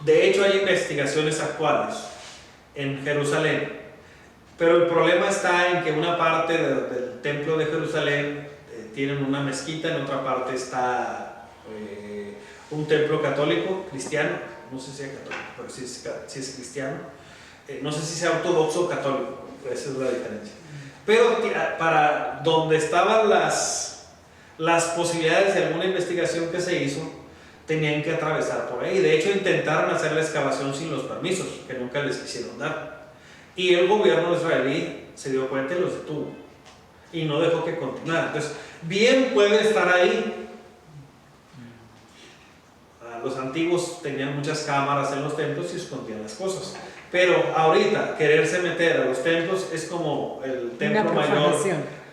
De hecho, hay investigaciones actuales en Jerusalén. Pero el problema está en que una parte del templo de Jerusalén tienen una mezquita, en otra parte está un templo católico, cristiano. No sé si es católico, pero sí es cristiano. No sé si sea ortodoxo o católico, esa es la diferencia. Pero para donde estaban las posibilidades de alguna investigación que se hizo, tenían que atravesar por ahí. De hecho, intentaron hacer la excavación sin los permisos, que nunca les quisieron dar. Y el gobierno israelí se dio cuenta y los detuvo. Y no dejó que continuara. Entonces, bien puede estar ahí. Los antiguos tenían muchas cámaras en los templos y escondían las cosas. Pero ahorita, quererse meter a los templos es como el templo mayor.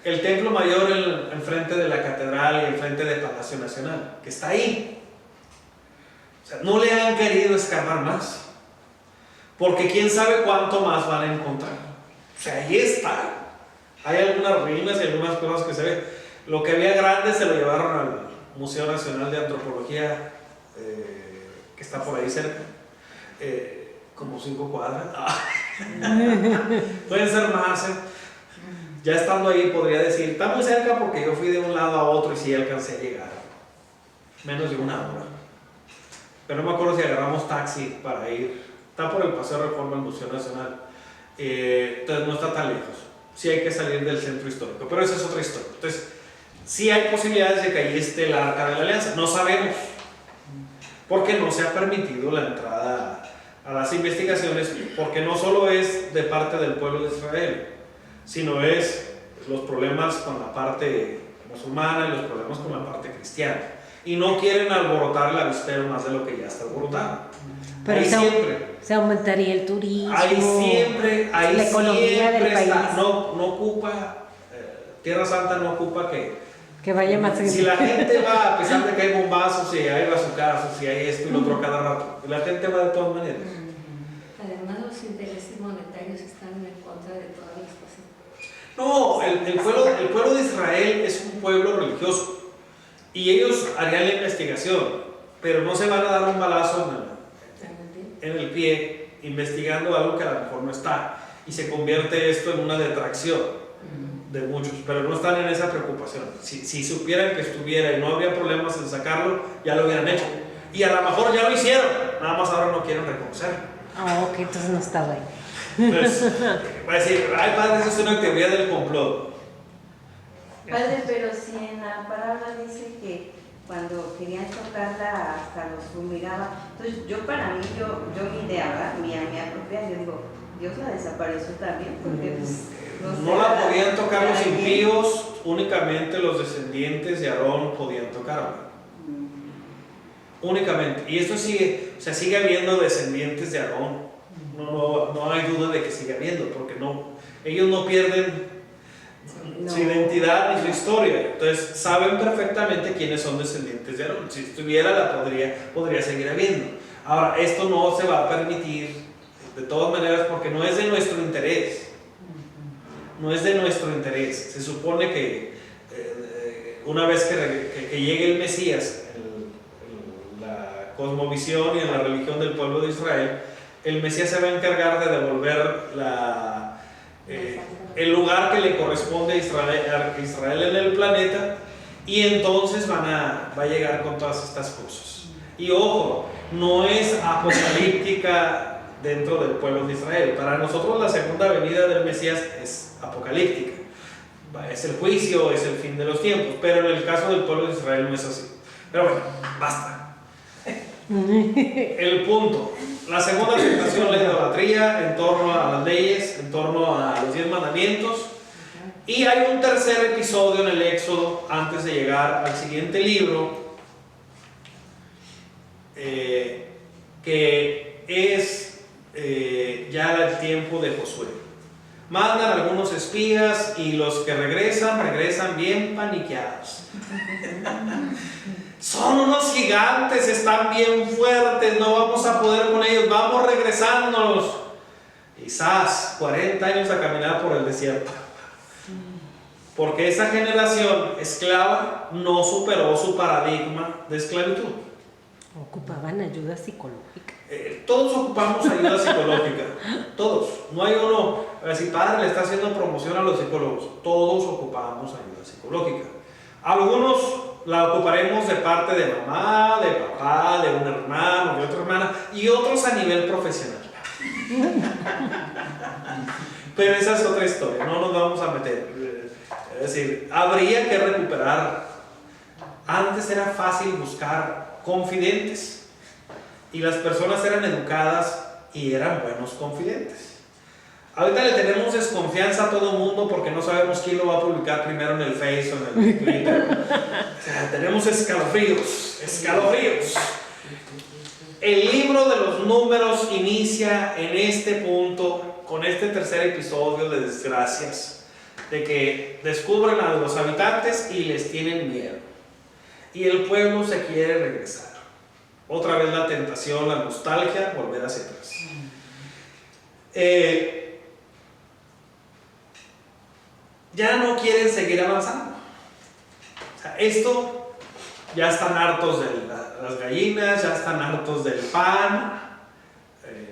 El templo mayor enfrente de la catedral y enfrente del Palacio Nacional, que está ahí. O sea, no le han querido escarbar más. Porque quién sabe cuánto más van a encontrar. O sea, ahí está. Hay algunas ruinas y algunas cosas que se ven. Lo que había grande se lo llevaron al Museo Nacional de Antropología, que está por ahí cerca. Como 5 cuadras. Pueden ser más. Ya estando ahí podría decir, está muy cerca porque yo fui de un lado a otro y sí alcancé a llegar. Menos de una hora. Pero no me acuerdo si agarramos taxi para ir. Está por el Paseo Reforma del Museo Nacional. Entonces no está tan lejos. Sí hay que salir del centro histórico. Pero esa es otra historia. Entonces, sí hay posibilidades de que ahí esté el Arca de la Alianza. No sabemos. Porque no se ha permitido la entrada a las investigaciones, porque no solo es de parte del pueblo de Israel, sino es los problemas con la parte musulmana y los problemas con la parte cristiana. Y no quieren alborotar el avispero más de lo que ya está alborotado. Pero ahí se aumentaría el turismo, ahí siempre la economía del país. No ocupa, Tierra Santa no ocupa que Que vaya más Si la gente va, a pesar de que hay bombazos y hay bazucazos y hay esto y lo otro cada rato, la gente va de todas maneras. Además, los intereses monetarios están en contra de todas las cosas. No, el pueblo de Israel es un pueblo religioso y ellos harían la investigación, pero no se van a dar un balazo en el pie investigando algo que a lo mejor no está, y se convierte esto en una detracción de muchos, pero no están en esa preocupación. Si supieran que estuviera y no habría problemas en sacarlo, ya lo hubieran hecho, y a lo mejor ya lo hicieron, nada más ahora no quieren reconocerlo. Ah, ok, entonces no está bueno. Entonces, va a decir, ay padre, eso es una teoría del complot. Padre, pero si en la palabra dice que cuando querían tocarla hasta los fulminaba, entonces yo para mí, mi idea, ¿verdad? Mía propia, yo digo, Dios la desapareció también, porque pues, no la podían tocar los impíos, únicamente los descendientes de Aarón podían tocarla. Únicamente. Y esto sigue, o sea, sigue habiendo descendientes de Aarón. No hay duda de que sigue habiendo, porque ellos no pierden su identidad ni su historia. Entonces saben perfectamente quiénes son descendientes de Aarón. Si estuviera, podría seguir habiendo. Ahora, esto no se va a permitir de todas maneras porque no es de nuestro interés. No es de nuestro interés. Se supone que una vez que llegue el Mesías, en la cosmovisión y en la religión del pueblo de Israel, el Mesías se va a encargar de devolver el lugar que le corresponde a Israel en el planeta, y entonces va a llegar con todas estas cosas. Y ojo, no es apocalíptica dentro del pueblo de Israel. Para nosotros la segunda venida del Mesías es apocalíptica, es el juicio, es el fin de los tiempos, pero en el caso del pueblo de Israel no es así. Pero bueno, basta. El punto, la segunda tentación, la idolatría en torno a las leyes, en torno a los 10 mandamientos, y hay un tercer episodio en el Éxodo antes de llegar al siguiente libro, que es ya el tiempo de Josué. Mandan algunos espías y los que regresan bien paniqueados. Son unos gigantes, están bien fuertes, no vamos a poder con ellos, vamos regresándonos. Quizás 40 años a caminar por el desierto. Porque esa generación esclava no superó su paradigma de esclavitud. Ocupaban ayuda psicológica. Todos ocupamos ayuda psicológica, todos. No hay uno, si padre le está haciendo promoción a los psicólogos, todos ocupamos ayuda psicológica. Algunos la ocuparemos de parte de mamá, de papá, de un hermano, de otra hermana, y otros a nivel profesional. Pero esa es otra historia, no nos vamos a meter. Es decir, habría que recuperar. Antes era fácil buscar confidentes y las personas eran educadas y eran buenos confidentes. Ahorita le tenemos desconfianza a todo el mundo porque no sabemos quién lo va a publicar primero en el Face o en el Twitter. O sea, tenemos escalofríos. El libro de los números inicia en este punto, con este tercer episodio de desgracias, de que descubren a los habitantes y les tienen miedo. Y el pueblo se quiere regresar. Otra vez la tentación, la nostalgia, volver hacia atrás. Ya no quieren seguir avanzando. O sea, esto, ya están hartos de las gallinas, ya están hartos del pan.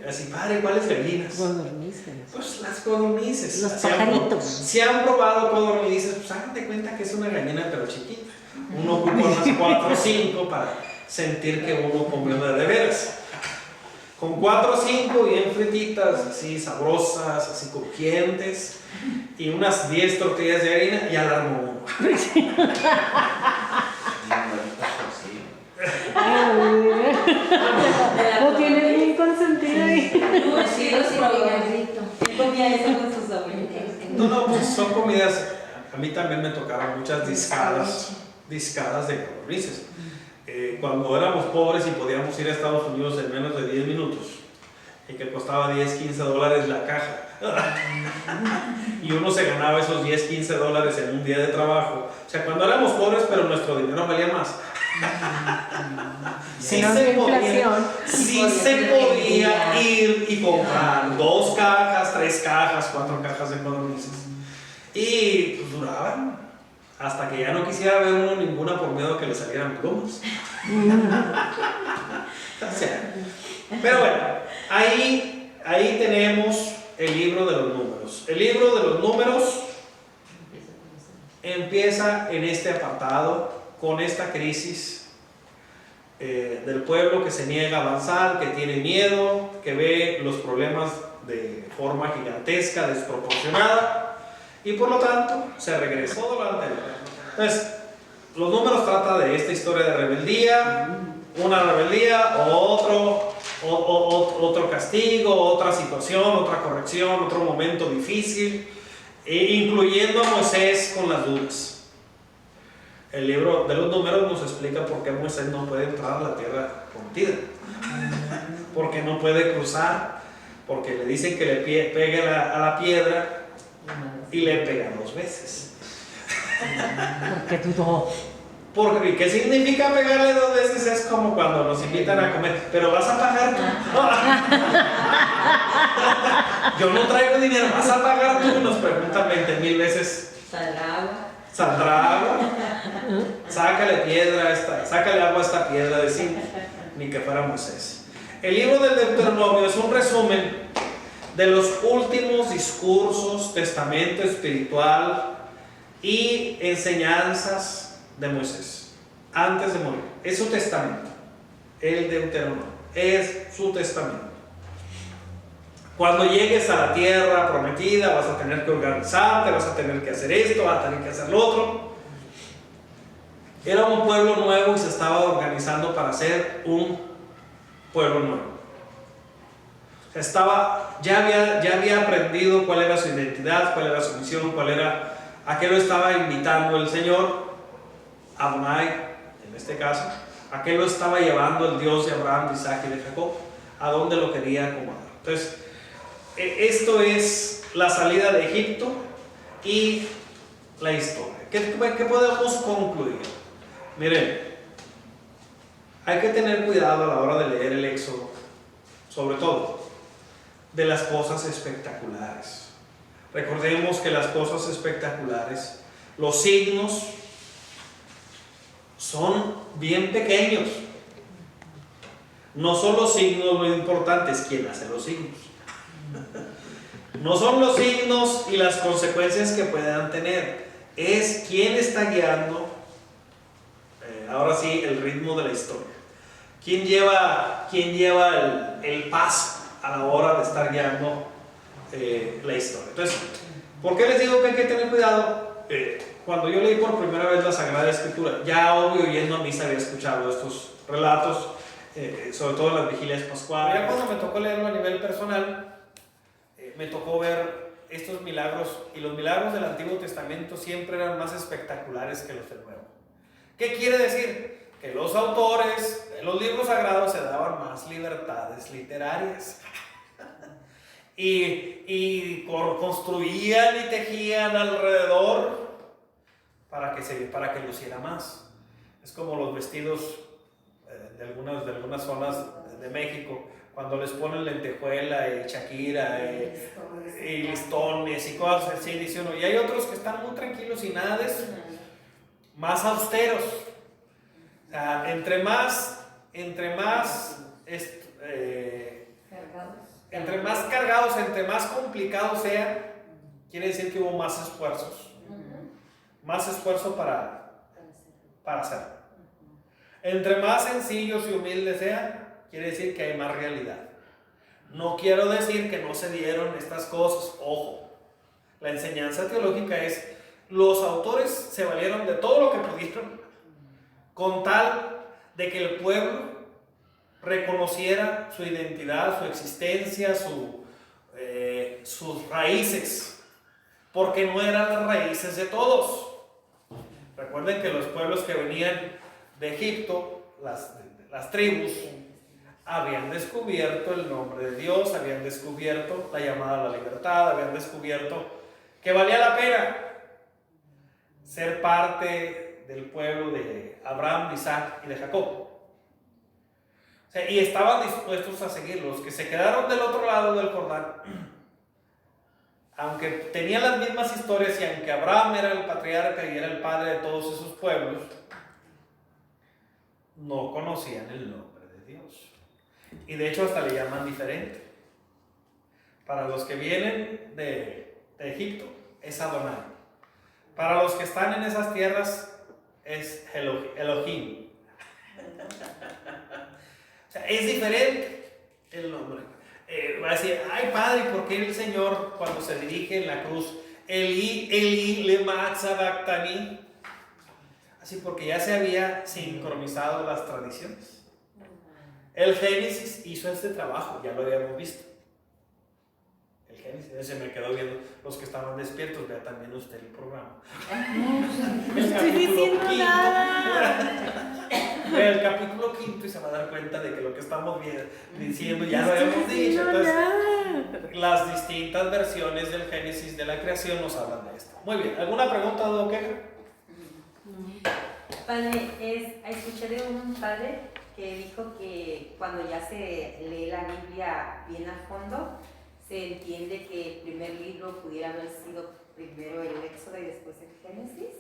Así, padre, ¿cuáles gallinas? Codornices. Pues las codornices. Los pajaritos. Si han probado codornices, pues hagan de cuenta que es una gallina pero chiquita. Uno ocupa unas 4 o 5 para sentir que uno comió de veras. Con 4 o 5 bien frititas, así sabrosas, así crujientes, y unas 10 tortillas de harina, y alarmó uno. Lo tiene bien consentido ahí. No, sí, Comía eso con sus abuelitos. No, pues son comidas. A mí también me tocaron muchas discadas de codornices. Cuando éramos pobres y podíamos ir a Estados Unidos en menos de 10 minutos, y que costaba 10, 15 dólares la caja. Y uno se ganaba esos 10, 15 dólares en un día de trabajo. O sea, cuando éramos pobres, pero nuestro dinero valía más. Sí se podía ir y comprar 2 cajas, 3 cajas, 4 cajas de codornices. Y pues duraban hasta que ya no quisiera ver uno ninguna por miedo a que le salieran plumas. O sea, pero bueno, ahí tenemos el libro de los números. El libro de los números empieza en este apartado con esta crisis del pueblo que se niega a avanzar, que tiene miedo, que ve los problemas de forma gigantesca, desproporcionada, y por lo tanto se regresó todo lo anterior. Entonces, los números trata de esta historia de rebeldía, una rebeldía, otro castigo, otra situación, otra corrección, otro momento difícil, incluyendo a Moisés con las dudas. El libro de los números nos explica por qué Moisés no puede entrar a la tierra prometida, porque no puede cruzar, porque le dicen que le pegue a la piedra y le pega 2 veces. Porque dudó. Porque, ¿qué significa pegarle 2 veces? Es como cuando nos invitan a comer, pero vas a pagar tú. Yo no traigo dinero, vas a pagar tú. Nos preguntan 20,000 veces. ¿Saldrá agua? Sácale piedra sácale agua a esta piedra, decir, ni que fuera Moisés. El libro del Deuteronomio es un resumen de los últimos discursos, testamento espiritual y enseñanzas de Moisés antes de morir. Es su testamento. El Deuteronomio es su testamento. Cuando llegues a la tierra prometida, vas a tener que organizarte, vas a tener que hacer esto, vas a tener que hacer lo otro. Era un pueblo nuevo y se estaba organizando para ser un pueblo nuevo. Ya había aprendido cuál era su identidad, cuál era su misión, a qué lo estaba invitando el Señor, Adonai, en este caso, a qué lo estaba llevando el Dios de Abraham, de Isaac y de Jacob, a dónde lo quería acomodar. Entonces, esto es la salida de Egipto y la historia. ¿Qué podemos concluir? Miren, hay que tener cuidado a la hora de leer el Éxodo, sobre todo de las cosas espectaculares. Recordemos que las cosas espectaculares, los signos, son bien pequeños. No son los signos lo importante, es quién hace los signos. No son los signos y las consecuencias que puedan tener, es quién está guiando, ahora sí, el ritmo de la historia. ¿Quién lleva el paso a la hora de estar guiando la historia? Entonces, ¿por qué les digo que hay que tener cuidado? Cuando yo leí por primera vez la Sagrada Escritura, ya obvio yendo a misa había escuchado estos relatos, sobre todo en las vigilias pascuales. Ya cuando me tocó leerlo a nivel personal, me tocó ver estos milagros, y los milagros del Antiguo Testamento siempre eran más espectaculares que los del Nuevo. ¿Qué quiere decir? Que los autores de los libros sagrados se daban más libertades literarias y construían y tejían alrededor para que luciera más. Es como los vestidos de algunas zonas de México, cuando les ponen lentejuela y Shakira y listones y cosas así, dice uno. Y hay otros que están muy tranquilos y nada de eso, más austeros. O sea, entre más cargados, entre más complicados sea, quiere decir que hubo más esfuerzos, más esfuerzo para hacerlo. Entre más sencillos y humildes sean, quiere decir que hay más realidad. No quiero decir que no se dieron estas cosas, ojo. La enseñanza teológica es, los autores se valieron de todo lo que pudieron, con tal de que el pueblo reconociera su identidad, su existencia, sus raíces, porque no eran las raíces de todos. Recuerden que los pueblos que venían de Egipto, las tribus, habían descubierto el nombre de Dios, habían descubierto la llamada a la libertad, habían descubierto que valía la pena ser parte del pueblo de Abraham, de Isaac y de Jacob. O sea, y estaban dispuestos a seguirlos. Que se quedaron del otro lado del Jordán, aunque tenían las mismas historias y aunque Abraham era el patriarca y era el padre de todos esos pueblos, no conocían el nombre de Dios. Y de hecho hasta le llaman diferente. Para los que vienen de Egipto es Adonai. Para los que están en esas tierras es Elohim. O sea, es diferente el nombre. Va a decir, ay padre, ¿por qué el Señor cuando se dirige en la cruz, Eli, Eli, lema sabactani? Así porque ya se había sincronizado las tradiciones. El Génesis hizo este trabajo, ya lo habíamos visto. El Génesis, se me quedó viendo. Los que estaban despiertos, vea también usted el programa. No estoy diciendo nada. Vea el capítulo 5 y se va a dar cuenta de que lo que estamos diciendo ya lo habíamos dicho. Entonces, las distintas versiones del Génesis de la creación nos hablan de esto. Muy bien, ¿alguna pregunta o queja? Padre, escuché de un padre que dijo que cuando ya se lee la Biblia bien a fondo, se entiende que el primer libro pudiera haber sido primero el Éxodo y después el Génesis.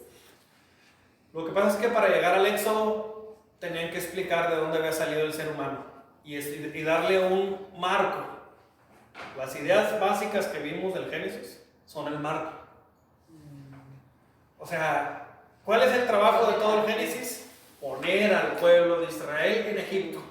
Lo que pasa es que para llegar al Éxodo tenían que explicar de dónde había salido el ser humano y darle un marco. Las ideas básicas que vimos del Génesis son el marco. O sea, ¿cuál es el trabajo de todo el Génesis? Poner al pueblo de Israel en Egipto.